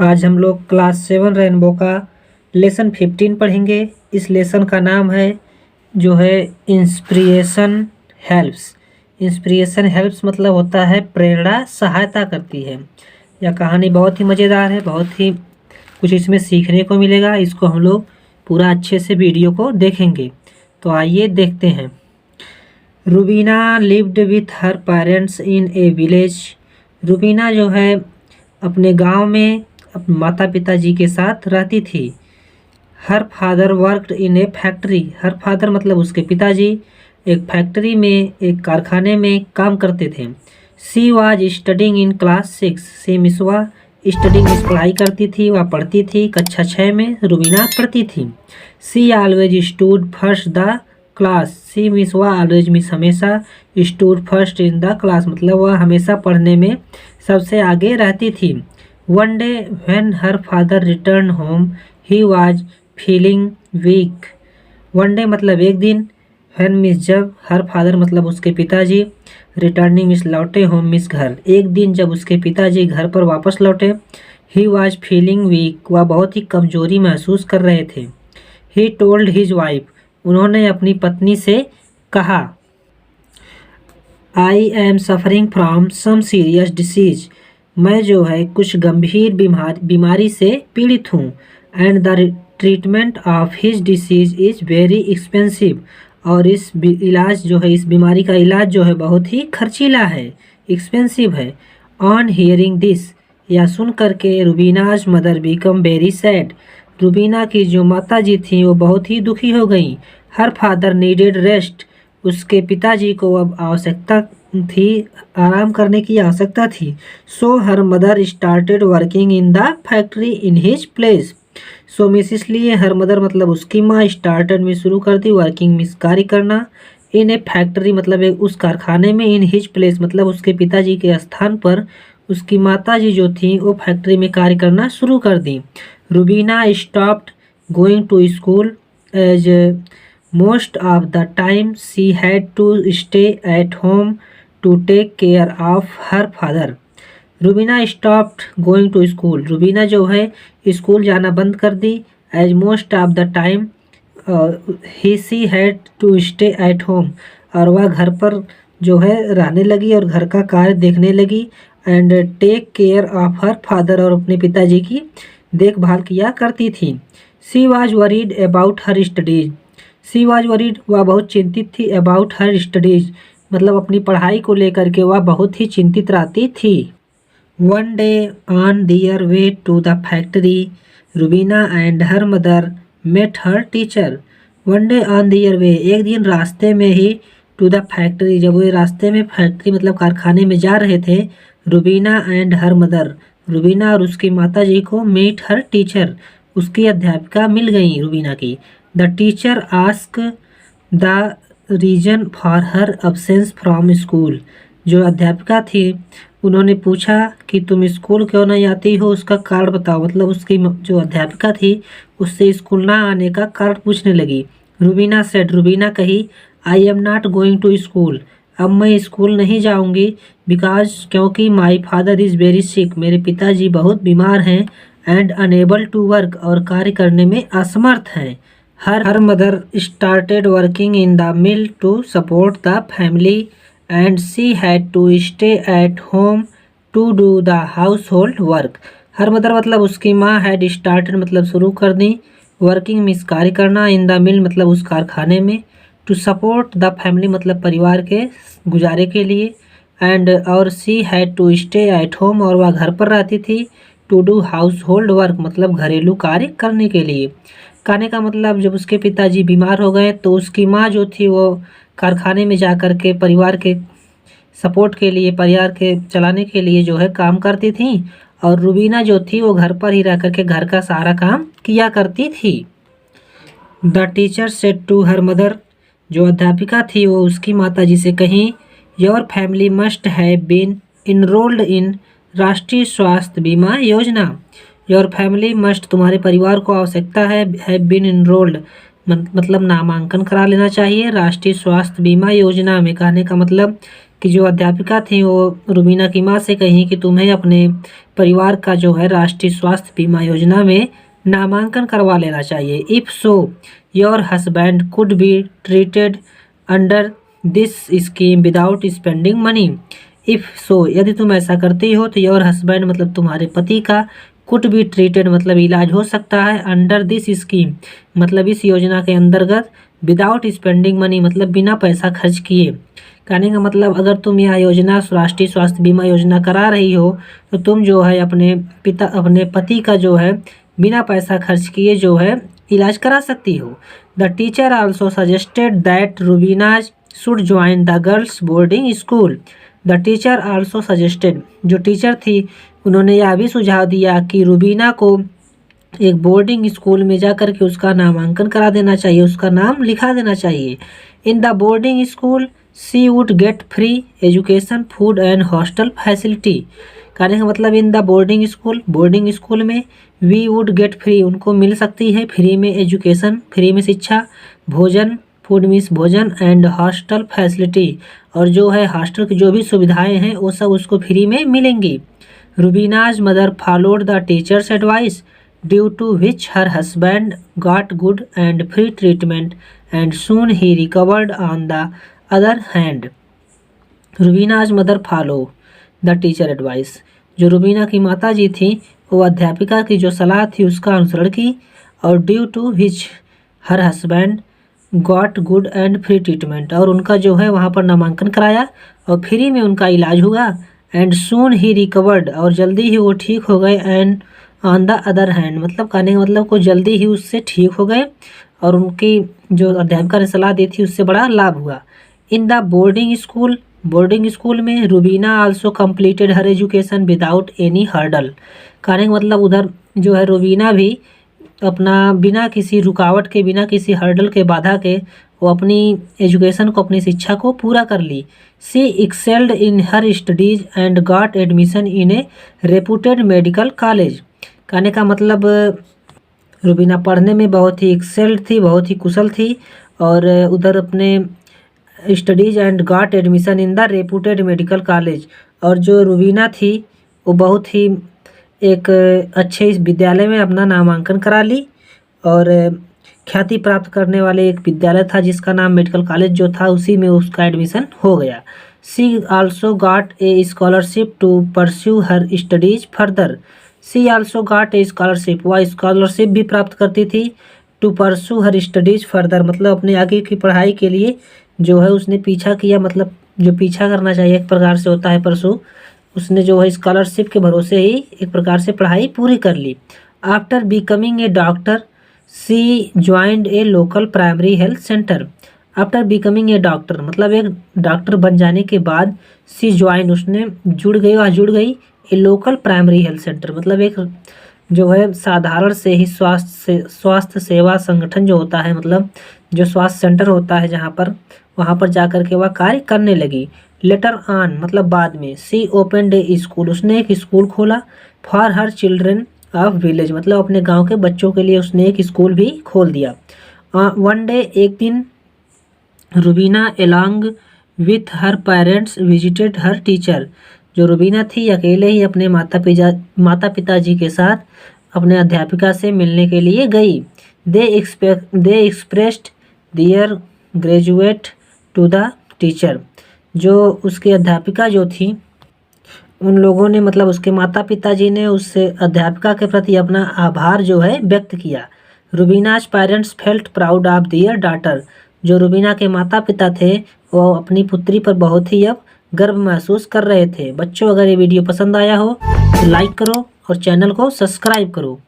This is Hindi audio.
आज हम लोग क्लास 7 रेनबो का लेसन 15 पढ़ेंगे। इस लेसन का नाम है इंस्पिरेशन हेल्प्स। इंस्पिरेशन हेल्प्स मतलब होता है प्रेरणा सहायता करती है। यह कहानी बहुत ही मज़ेदार है, बहुत ही कुछ इसमें सीखने को मिलेगा। इसको हम लोग पूरा अच्छे से वीडियो को देखेंगे। तो आइए देखते हैं। Rubina lived with her parents in A village. Rubina जो है अपने गांव में अपने माता पिताजी के साथ रहती थी। Her father worked in A factory. Her father मतलब उसके पिताजी एक फैक्ट्री में, एक कारखाने में काम करते थे। She was studying in class 6। She मिसवा स्टडिंग मिस पढ़ाई करती थी, वह पढ़ती थी कक्षा 6 में रूबीना पढ़ती थी। She always stood first the class. She means वह ऑलवेज मिस हमेशा, stood first in the class मतलब वह हमेशा पढ़ने में सबसे आगे रहती थी। One day when her father return home he was feeling weak. One day मतलब एक दिन, व्हेन मिस जब, हर फादर मतलब उसके पिताजी, रिटर्निंग मिस लौटे, होम मिस घर। एक दिन जब उसके पिताजी घर पर वापस लौटे, ही वाज फीलिंग वीक वह बहुत ही कमजोरी महसूस कर रहे थे। ही टोल्ड हिज वाइफ उन्होंने अपनी पत्नी से कहा, I am suffering from some serious disease. मैं जो है कुछ गंभीर बीमारी से पीड़ित हूँ। And the treatment of his disease is very expensive. और इस इलाज जो है, इस बीमारी का इलाज जो है बहुत ही खर्चीला है, एक्सपेंसिव है। ऑन हियरिंग दिस या सुन करके Rubina's mother become very sad. Rubina की जो माता जी थी वो बहुत ही दुखी हो गई। Her father needed rest. उसके पिताजी को अब आवश्यकता थी, आराम करने की आवश्यकता थी। So her mother started working in the factory in his place. So means इसलिए हर मदर मतलब उसकी माँ स्टार्टेड में शुरू कर दी, वर्किंग मिस कार्य करना, इन ए फैक्ट्री मतलब उस कारखाने में, इन हिज प्लेस मतलब उसके पिताजी के स्थान पर उसकी माता जी जो थी वो फैक्ट्री में कार्य करना शुरू कर दी। Rubina stopped going to school as most of the time she had to stay at home to take care of her father. Rubina stopped going to school. Rubina जो है स्कूल जाना बंद कर दी। As most of the time ही she had to stay at home और वह घर पर जो है रहने लगी और घर का कार्य देखने लगी। And take care of her father और अपने पिताजी की देखभाल किया करती थी। She was worried about her studies. She was worried वह बहुत चिंतित थी, अबाउट हर स्टडीज मतलब अपनी पढ़ाई को लेकर के वह बहुत ही चिंतित रहती थी। One day on their way to the factory Rubina and her mother met her teacher. One day on their way एक दिन रास्ते में ही, टू द फैक्ट्री जब वे रास्ते में फैक्ट्री मतलब कारखाने में जा रहे थे, Rubina and her mother Rubina और उसकी माता जी को मेट हर टीचर उसकी अध्यापिका मिल गई रूबीना की। The teacher ask the reason for her absence from school. जो अध्यापिका थी उन्होंने पूछा कि तुम स्कूल क्यों नहीं आती हो, उसका कारण बताओ। मतलब उसकी जो अध्यापिका थी उससे स्कूल ना आने का कारण पूछने लगी। रूबीना सेड रूबीना कही, I am not going to school अब मैं स्कूल नहीं जाऊंगी, बिकॉज क्योंकि my father is very sick मेरे पिताजी बहुत बीमार हैं, एंड अनेबल टू वर्क और कार्य करने में असमर्थ हैं। Her mother started working in the mill to support the family and she had to stay at home to do the household work. Her mother मतलब उसकी माँ, हैड स्टार्टेड मतलब शुरू कर दी, वर्किंग मीन्स कार्य करना, इन द मिल मतलब उस कारखाने में, टू सपोर्ट द फैमिली मतलब परिवार के गुजारे के लिए, एंड और she had to stay at home और वह घर पर रहती थी, to do household work मतलब घरेलू कार्य करने के लिए। कहने का मतलब जब उसके पिताजी बीमार हो गए तो उसकी माँ जो थी वो कारखाने में जा कर के परिवार के सपोर्ट के लिए, परिवार के चलाने के लिए जो है काम करती थी, और रूबीना जो थी वो घर पर ही रह कर के घर का सारा काम किया करती थी। The teacher said to her mother जो अध्यापिका थी वो उसकी माता जी से कहीं, your family must have been enrolled in Rashtriya Swasthya बीमा योजना। योर फैमिली मस्ट तुम्हारे परिवार को आवश्यकता है, हैव बीन इनरोल्ड मतलब नामांकन करा लेना चाहिए राष्ट्रीय स्वास्थ्य बीमा योजना में। कहने का मतलब कि जो अध्यापिका थी वो रुबीना की माँ से कहीं कि तुम्हें अपने परिवार का जो है राष्ट्रीय स्वास्थ्य बीमा योजना में नामांकन करवा लेना चाहिए। If so your husband could be treated under this scheme without spending money. If so यदि तुम ऐसा करती हो तो योर हस्बैंड मतलब तुम्हारे पति का कुड बी ट्रीटेड मतलब इलाज हो सकता है अंडर दिस स्कीम मतलब इस योजना के अंतर्गत विदाउट स्पेंडिंग मनी मतलब बिना पैसा खर्च किए। कहने का मतलब अगर तुम यह योजना राष्ट्रीय स्वास्थ्य बीमा योजना करा रही हो तो तुम जो है अपने पति का जो है बिना पैसा खर्च किए जो है इलाज करा सकती हो। The teacher also suggested that Rubina's should join the girls boarding school. The teacher also suggested जो टीचर थी उन्होंने यह भी सुझाव दिया कि रुबीना को एक बोर्डिंग स्कूल में जाकर के उसका नामांकन करा देना चाहिए, उसका नाम लिखा देना चाहिए। In the boarding school she would get free education food and hostel facility. कहने का मतलब इन द बोर्डिंग स्कूल में वी वुड गेट फ्री उनको मिल सकती है फ्री में एजुकेशन फ्री में शिक्षा, भोजन फूड मीन्स भोजन एंड हॉस्टल फैसिलिटी और जो है हॉस्टल की जो भी सुविधाएं हैं वो सब उसको फ्री में मिलेंगी। Rubina's mother followed the teacher's advice due to which her husband got good and free treatment and soon he recovered on the other hand. Rubina's mother follow the teacher advice जो रुबीना की माता जी थी वो अध्यापिका की जो सलाह थी उसका अनुसरण की और due to which her husband got good and free treatment और उनका जो है वहाँ पर नामांकन कराया और फ्री में उनका इलाज हुआ एंड सून ही रिकवर्ड और जल्दी ही वो ठीक हो गए and on the other hand मतलब कहने का मतलब को जल्दी ही उससे ठीक हो गए और उनकी जो अध्यापिका ने सलाह दी थी उससे बड़ा लाभ हुआ। इन द बोर्डिंग स्कूल में Rubina also completed her education without any hurdle. कहने का मतलब उधर जो है रुबीना भी अपना बिना किसी रुकावट के बिना किसी हर्डल के बाधा के वो अपनी एजुकेशन को अपनी शिक्षा को पूरा कर ली। She excelled in her studies and got admission in a reputed medical college. कहने का मतलब रुबीना पढ़ने में बहुत ही एक्सेल्ड थी, बहुत ही कुशल थी और उधर अपने studies and got admission in the reputed medical college और जो रुबीना थी वो बहुत ही एक अच्छे इस विद्यालय में अपना नामांकन करा ली और ख्याति प्राप्त करने वाले एक विद्यालय था जिसका नाम मेडिकल कॉलेज जो था उसी में उसका एडमिशन हो गया। She also got a scholarship to pursue her studies further. She also got a scholarship वह स्कॉलरशिप भी प्राप्त करती थी to pursue her studies further मतलब अपने आगे की पढ़ाई के लिए जो है उसने पीछा किया मतलब जो पीछा करना चाहिए एक प्रकार से होता है परसू उसने जो है स्कॉलरशिप के भरोसे ही एक प्रकार से पढ़ाई पूरी कर ली। After becoming a doctor she joined a local primary health centre. After becoming a doctor मतलब एक डॉक्टर बन जाने के बाद सी ज्वाइन उसने जुड़ गई ए लोकल प्राइमरी हेल्थ सेंटर मतलब एक जो है साधारण से ही स्वास्थ्य सेवा संगठन जो होता है मतलब जो स्वास्थ्य सेंटर होता है जहाँ पर वहाँ पर जाकर के वह कार्य करने लगी। लेटर ऑन मतलब बाद में सी ओपनड ए स्कूल उसने एक स्कूल खोला for her children of village मतलब अपने गांव के बच्चों के लिए उसने एक स्कूल भी खोल दिया। वन डे एक दिन Rubina along with her parents visited her teacher जो रुबीना थी अकेले ही अपने माता पिताजी के साथ अपने अध्यापिका से मिलने के लिए गई। They expressed their graduate to the teacher जो उसकी अध्यापिका जो थी उन लोगों ने मतलब उसके माता पिताजी ने उससे अध्यापिका के प्रति अपना आभार जो है व्यक्त किया। Rubina's parents felt proud of their daughter जो रुबीना के माता पिता थे वो अपनी पुत्री पर बहुत ही अब गर्व महसूस कर रहे थे। बच्चों अगर ये वीडियो पसंद आया हो तो लाइक करो और चैनल को सब्सक्राइब करो।